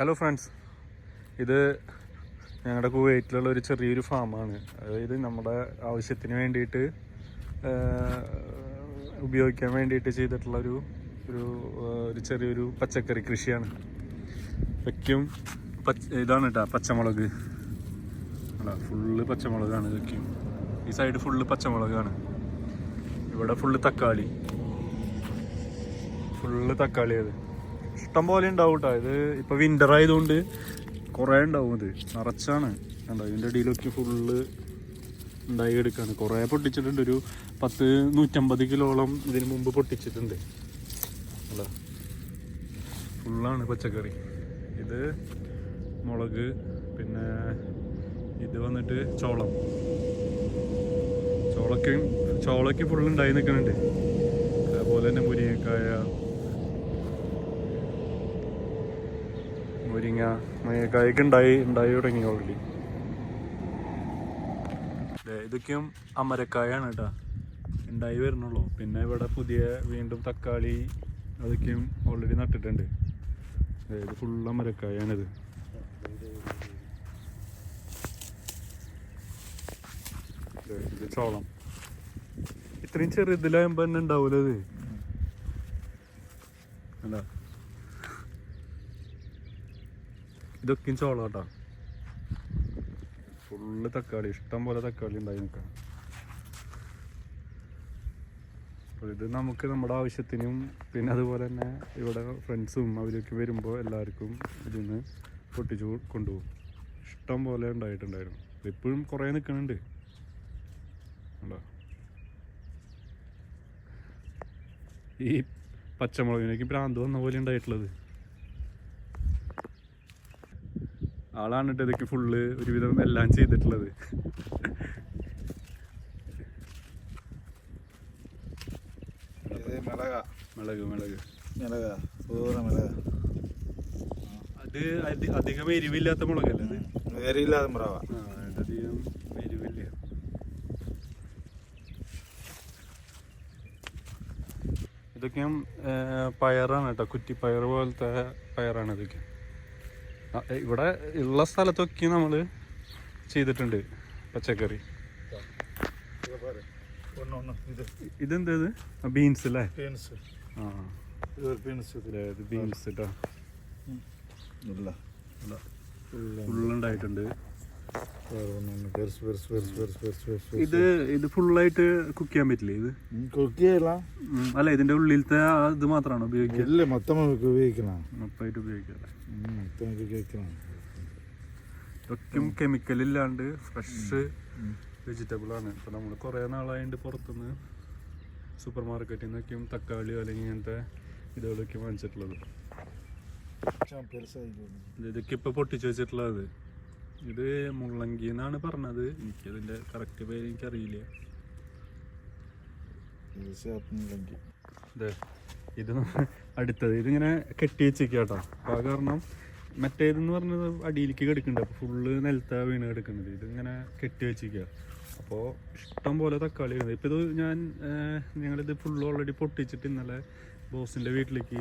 Hello friends, ഇത് ഞങ്ങളുടെ കുവൈറ്റിലുള്ള ഒരു ചെറിയൊരു ഫാമാണ്. അതായത് നമ്മുടെ ആവശ്യത്തിന് വേണ്ടിയിട്ട് ഉപയോഗിക്കാൻ വേണ്ടിയിട്ട് ചെയ്തിട്ടുള്ള ഒരു ചെറിയൊരു പച്ചക്കറി കൃഷിയാണ്. വയ്ക്കും ഇതാണ് കേട്ടോ പച്ചമുളക്. അല്ല, ഫുള്ള് പച്ചമുളകാണ് വയ്ക്കും. ഈ സൈഡ് ഫുള്ള് പച്ചമുളകാണ്. ഇവിടെ ഫുള്ള് തക്കാളി അത് ഇഷ്ടം പോലെ ഉണ്ടാവും കേട്ടോ. ഇത് ഇപ്പോൾ വിൻ്റർ ആയതുകൊണ്ട് കുറേ ഉണ്ടാവും. ഇത് നിറച്ചാണ് കണ്ടോ. ഇതിൻ്റെ ഇടയിലൊക്കെ ഫുള്ള് ഉണ്ടായി എടുക്കുകയാണ്. കുറേ പൊട്ടിച്ചിട്ടുണ്ട്. ഒരു 150 കിലോളം ഇതിന് മുമ്പ് പൊട്ടിച്ചിട്ടുണ്ട്. അല്ല, ഫുള്ളാണ് പച്ചക്കറി. ഇത് മുളക്, പിന്നെ ഇത് വന്നിട്ട് ചോളയ്ക്ക് ഫുള്ള് ഉണ്ടായി നിൽക്കുന്നുണ്ട്. അതുപോലെ തന്നെ മുരിങ്ങക്കായൊക്കെ ഉണ്ടായി തുടങ്ങി ഓൾറെഡി. ഇതൊക്കെയും അമരക്കായാണ് കേട്ടോ, ഉണ്ടായി വരുന്നുള്ളൂ. പിന്നെ ഇവിടെ വീണ്ടും തക്കാളി അതൊക്കെയും ഓൾറെഡി നട്ടിട്ടുണ്ട്. ഇത് ഫുൾ അമരക്കായാണിത്. ഇത് ചോളം. ഇത്രയും ചെറുതിലാകുമ്പോൾ തന്നെ ഉണ്ടാവൂല ഇത്. അല്ല, ഇതൊക്കെയും ചോളം കേട്ടോ. ഫുള്ള് തക്കാളി, ഇഷ്ടം പോലെ തക്കാളി ഉണ്ടായി നിൽക്കാം. അപ്പോൾ ഇത് നമുക്ക് നമ്മുടെ ആവശ്യത്തിനും പിന്നെ അതുപോലെ തന്നെ ഇവിടെ ഫ്രണ്ട്സും അവരൊക്കെ വരുമ്പോൾ എല്ലാവർക്കും ഇതിന്ന് പൊട്ടിച്ചു കൊണ്ടുപോകും. ഇഷ്ടം പോലെ ഉണ്ടായിട്ടുണ്ടായിരുന്നു. ഇപ്പോഴും കുറേ നിൽക്കുന്നുണ്ട്. ഉണ്ടോ, ഈ പച്ചമുളകിനേക്ക് ഭ്രാന്ത് വന്ന പോലെ ഉണ്ടായിട്ടുള്ളത്. ആളാണ് കേട്ടോ ഇതൊക്കെ ഫുള്ള് ഒരുവിധം എല്ലാം ചെയ്തിട്ടുള്ളത്. അത് അധികം എരിവില്ലാത്ത മുളകല്ലേ? അധികം എരിവില്ല. ഇതൊക്കെയും പയറാണ് കേട്ടോ. കുറ്റിപ്പയർ പോലത്തെ പയറാണ് ഇതൊക്കെ. ഇവിടെ ഉള്ള സ്ഥലത്തൊക്കെ നമ്മൾ ചെയ്തിട്ടുണ്ട് പച്ചക്കറി. ഇതെന്തത്? ബീൻസ് അല്ലേ? ബീൻസ് കേട്ടോ. ഫുള്ളുണ്ടായിട്ടുണ്ട്. ഇത് ഫുള്ളായിട്ട് കുക്ക് ചെയ്യാൻ പറ്റില്ലേ? ഇത് കുക്ക് ചെയ്യല. അല്ല, ഇതിന്റെ ഉള്ളിലത്തെ ഇത് മാത്രമാണോ ഉപയോഗിക്കുക? മൊത്തമായിട്ട് ഉപയോഗിക്കണം. ഇതൊക്കെ കെമിക്കൽ ഇല്ലാണ്ട് ഫ്രഷ് വെജിറ്റബിൾ ആണ്. ഇപ്പൊ നമ്മൾ കുറെ നാളായിട്ട് പുറത്തുനിന്ന് സൂപ്പർ മാർക്കറ്റിൽ നിന്നൊക്കെയും തക്കാളിയോ അല്ലെങ്കിൽ ഇങ്ങനത്തെ ഇതുകളൊക്കെ വാങ്ങിച്ചിട്ടുള്ളത്. ഇതൊക്കെ ഇപ്പൊ പൊട്ടിച്ചു വെച്ചിട്ടുള്ളത്. ഇത് മുള്ളങ്കി എന്നാണ് പറഞ്ഞത്. എനിക്കതിന്റെ കറക്റ്റ് പേര് എനിക്കറിയില്ല. ഇത് അടുത്തത് ഇതിങ്ങനെ കെട്ടി വെച്ചേക്കാട്ടോ. അപ്പൊ ആ കാരണം മറ്റേതെന്ന് പറഞ്ഞത് അടിയിലേക്ക് കിടക്കുന്നുണ്ട്. അപ്പോൾ ഫുള്ള് നിലത്താ വീണ് കിടക്കുന്നത്. ഇതിങ്ങനെ കെട്ടി വെച്ചിരിക്കുക. അപ്പോൾ ഇഷ്ടം പോലെ തക്കാളി ഉണ്ട്. ഇപ്പോൾ ഇത് ഞങ്ങളിത് ഫുള്ള് ഓൾറെഡി പൊട്ടിച്ചിട്ട് ഇന്നലെ ബോസിൻ്റെ വീട്ടിലേക്ക്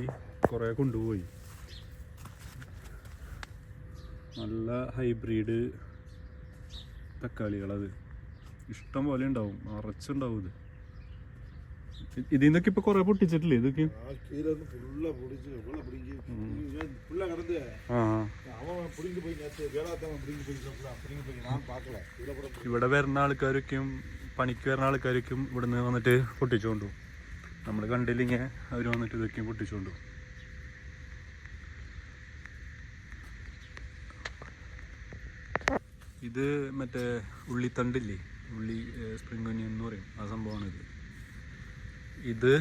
കുറേ കൊണ്ടുപോയി. നല്ല ഹൈബ്രിഡ് തക്കാളികളത് ഇഷ്ടം പോലെ ഉണ്ടാവും, നിറച്ചുണ്ടാവും. ഇതിൽ നിന്നൊക്കെ ഇപ്പൊ കൊറേ പൊട്ടിച്ചിട്ടില്ലേ? ഇതൊക്കെ ഇവിടെ വരുന്ന ആൾക്കാരൊക്കെയും പണിക്ക് വരുന്ന ആൾക്കാരൊക്കെയും ഇവിടുന്ന് വന്നിട്ട് പൊട്ടിച്ചുകൊണ്ടു. നമ്മൾ കണ്ടില്ലെങ്കിൽ അവർ വന്നിട്ട് ഇതൊക്കെയും പൊട്ടിച്ചുകൊണ്ടു. ഇത് മറ്റേ ഉള്ളിത്തണ്ടില്ലേ, സ്പ്രിംഗ് ഒനിയൻ എന്ന് പറയും, ആ സംഭവമാണിത്. ഇത്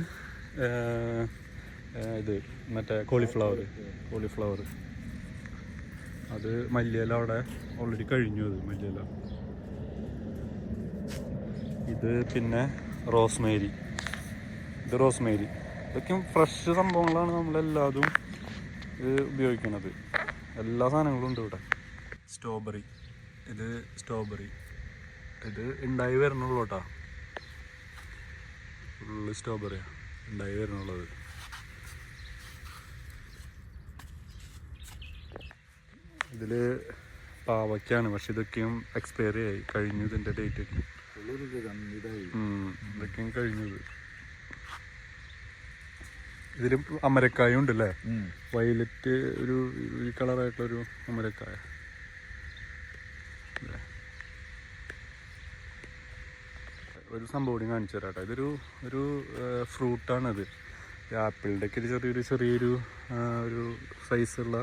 മറ്റേ കോളിഫ്ലവർ. അത് മല്ലിയില അവിടെ ഓൾറെഡി കഴിഞ്ഞു. അത് മല്ലിയില. ഇത് പിന്നെ റോസ്മേരി. ഇതൊക്കെ ഫ്രഷ് സംഭവങ്ങളാണ് നമ്മളെല്ലാതും ഉപയോഗിക്കുന്നത്. എല്ലാ സാധനങ്ങളും ഉണ്ട് ഇവിടെ. സ്ട്രോബെറി. ഇത് ഉണ്ടായി വരണുള്ളൂ കേട്ടോ. ഫുള്ള് സ്ട്രോബെറിയാണ് ഉണ്ടായി വരുന്നുള്ളത്. ഇതില് പാവയ്ക്കാണ്, പക്ഷെ ഇതൊക്കെയും എക്സ്പയറി ആയി കഴിഞ്ഞു, ഇതിന്റെ ഡേറ്റ് ഒക്കെ ഇതൊക്കെയും കഴിഞ്ഞത്. ഇതില് അമരക്കായ ഉണ്ടല്ലേ, വയലറ്റ് ഒരു ഈ കളറായിട്ടുള്ളൊരു അമരക്കായ. ഒരു സംഭവം കൂടി കാണിച്ചു തരാം കേട്ടോ. ഇതൊരു ഒരു ഫ്രൂട്ടാണിത്. ആപ്പിളിൻ്റെ ഒക്കെ ചെറിയൊരു ഒരു സൈസുള്ള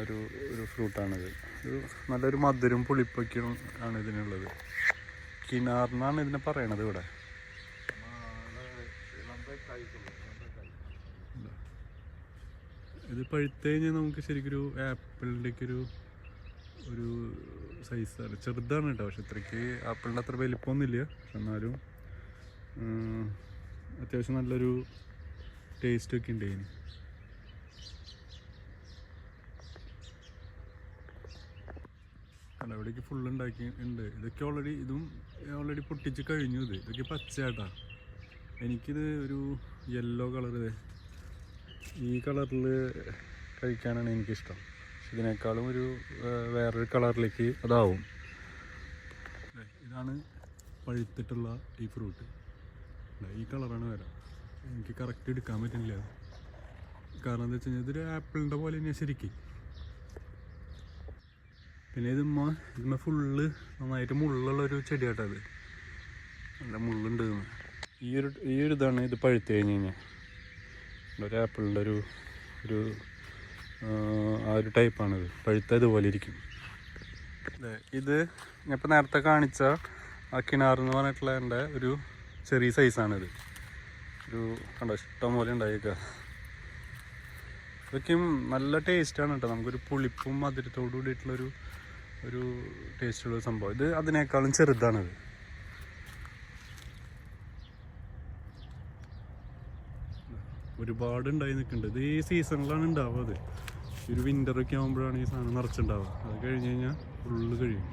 ഒരു ഒരു ഫ്രൂട്ടാണിത്. ഒരു നല്ലൊരു മധുരം പുളിപ്പൊക്കെയും ആണ് ഇതിനുള്ളത്. കിനാറിനാണ് ഇതിനെ പറയണത് ഇവിടെ. ഇത് പഴുത്ത് കഴിഞ്ഞാൽ നമുക്ക് ശരിക്കൊരു ആപ്പിളിൻ്റെ ഒക്കെ ഒരു സൈസാണ്. ചെറുതാണ് കേട്ടോ, പക്ഷെ ഇത്രയ്ക്ക് ആപ്പിളിൻ്റെ അത്ര വലിപ്പമൊന്നുമില്ല. പക്ഷെ എന്നാലും അത്യാവശ്യം നല്ലൊരു ടേസ്റ്റൊക്കെ ഉണ്ട് ഇതിന്. അല്ല, ഇവിടേക്ക് ഫുള്ള് ഉണ്ടാക്കി ഉണ്ട്. ഇതൊക്കെ ഓൾറെഡി പൊട്ടിച്ച് കഴിഞ്ഞു. ഇതൊക്കെ പച്ചയാട്ടാ. എനിക്കിത് ഒരു യെല്ലോ കളർ, ഈ കളറിൽ കഴിക്കാനാണ് എനിക്കിഷ്ടം. പക്ഷെ ഇതിനേക്കാളും ഒരു വേറൊരു കളറിലേക്ക് അതാവും. ഇതാണ് പഴുത്തിട്ടുള്ള ഈ ഫ്രൂട്ട്. ഈ കളറാണ് വരാം. എനിക്ക് കറക്റ്റ് എടുക്കാൻ പറ്റുന്നില്ല. കാരണം എന്താ വെച്ച് കഴിഞ്ഞാൽ ഇതൊരു ആപ്പിളിൻ്റെ പോലെ തന്നെയാണ് ശരിക്കും. പിന്നെ ഇതിന്മേൽ ഫുള്ള് നന്നായിട്ട് മുള്ളുള്ളൊരു ചെടിയാട്ടത്. നല്ല മുള്ളുണ്ട്. ഈ ഒരു ഇതാണ് ഇത് പഴുത്ത് കഴിഞ്ഞ് കഴിഞ്ഞാൽ. ഒരു ആപ്പിളിൻ്റെ ഒരു ആ ഒരു ടൈപ്പാണിത്. പഴുത്ത ഇതുപോലെ ഇരിക്കും. ഇത് ഞാൻ ഇപ്പോൾ നേരത്തെ കാണിച്ച ആ കിണാറെന്ന് പറഞ്ഞിട്ടുള്ളതിൻ്റെ ഒരു ചെറിയ സൈസാണിത്. ഒരു കണ്ടോ, ഇഷ്ടം പോലെ ഉണ്ടായേക്കുക. ഇതൊക്കെയും നല്ല ടേസ്റ്റാണ് കേട്ടോ. നമുക്കൊരു പുളിപ്പും മധുരത്തോടു കൂടിയിട്ടുള്ളൊരു ടേസ്റ്റുള്ള സംഭവം. ഇത് അതിനേക്കാളും ചെറുതാണിത്. ഒരുപാട് ഉണ്ടായി നിൽക്കുന്നുണ്ട്. ഇത് ഈ സീസണിലാണ് ഉണ്ടാവുക. അത് ഒരു വിൻ്ററൊക്കെ ആകുമ്പോഴാണ് ഈ സാധനം നിറച്ചുണ്ടാവുക. അത് കഴിഞ്ഞ് കഴിഞ്ഞാൽ ഫുള്ള് കഴിയും.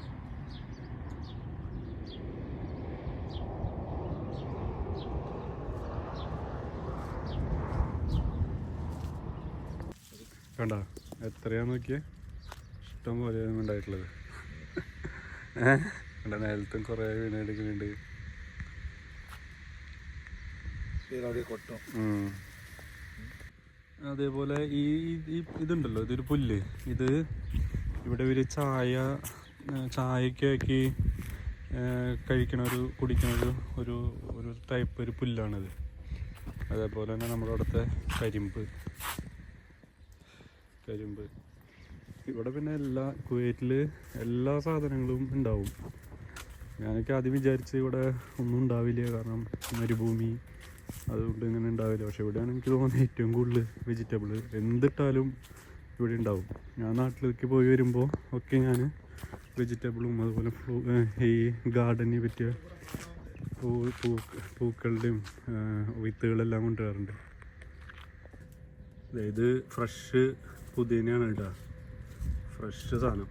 കണ്ട എത്രയാന്ന് നോക്കിയേ, ഇഷ്ടം പോലെയാണ് ഉണ്ടായിട്ടുള്ളത്. കണ്ട നേരത്തും കുറേ വീണെടുക്കുന്നുണ്ട്. അതേപോലെ ഈ ഇതുണ്ടല്ലോ, ഇതൊരു പുല്ല്. ഇത് ഇവിടെ ഒരു ചായയൊക്കെ ആക്കി കുടിക്കണ ഒരു ടൈപ്പ് ഒരു പുല്ലാണിത്. അതേപോലെ തന്നെ നമ്മുടെ അവിടുത്തെ കരിമ്പ്. ഇവിടെ പിന്നെ കുവൈറ്റിൽ എല്ലാ സാധനങ്ങളും ഉണ്ടാവും. ഞാനൊക്കെ ആദ്യം വിചാരിച്ച് ഇവിടെ ഒന്നും ഉണ്ടാവില്ല, കാരണം മരുഭൂമി, അതുകൊണ്ട് ഇങ്ങനെ ഉണ്ടാവില്ല. പക്ഷെ ഇവിടെയാണ് എനിക്ക് തോന്നുന്നത് ഏറ്റവും കൂടുതൽ വെജിറ്റബിൾ എന്തിട്ടാലും ഇവിടെ ഉണ്ടാവും. ഞാൻ നാട്ടിലേക്ക് പോയി വരുമ്പോൾ ഒക്കെ ഞാൻ വെജിറ്റബിളും അതുപോലെ ഈ ഗാർഡനെ പറ്റിയ പൂക്കളുടെയും വിത്തുകളെല്ലാം കൊണ്ടുവരാറുണ്ട്. ഇത് ഫ്രഷ് പുതിനയാണ് കേട്ടോ, ഫ്രഷ് സാധനം.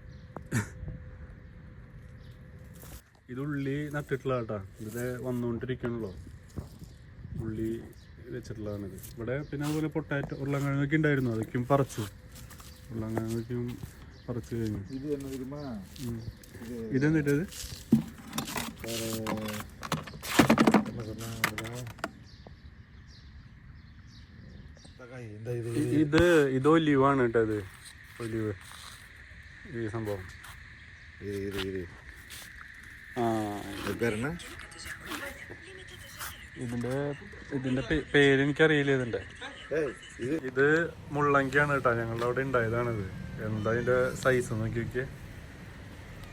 ഇത് ഉള്ളി നട്ടിട്ടുള്ള കേട്ടോ. ഇത് വന്നുകൊണ്ടിരിക്കണല്ലോ, ഉള്ളി വെച്ചിട്ടുള്ളതാണിത്. ഇവിടെ പിന്നെ അതുപോലെ പൊട്ടാറ്റോ, ഉരുളക്കിഴങ്ങൊക്കെ ഉണ്ടായിരുന്നു. അതൊക്കെയും പറിച്ചു. ഉരുളക്കിഴങ്ങൊക്കെയും പറിച്ചു കഴിഞ്ഞു. ഇതെന്നിട്ടത് ഇത് ഒലിവാണ് കേട്ടോ. ഇത് ഒലിവ്, ഈ സംഭവം. ഇതിന്റെ പേര് എനിക്കറിയില്ല. ഇത് മുള്ളങ്കിയാണ് കേട്ടോ. ഞങ്ങളുടെ അവിടെ ഉണ്ടായതാണിത്. എന്താ ഇതിന്റെ സൈസ് നോക്കി നോക്കിയേ.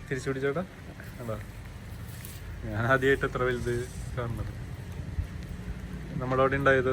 തിരിച്ചു പിടിച്ചേട്ടാ. അതാ ഞാൻ ആദ്യമായിട്ട് എത്ര വലുത് കാണുന്നത്. നമ്മുടെ അവിടെ ഉണ്ടായത്.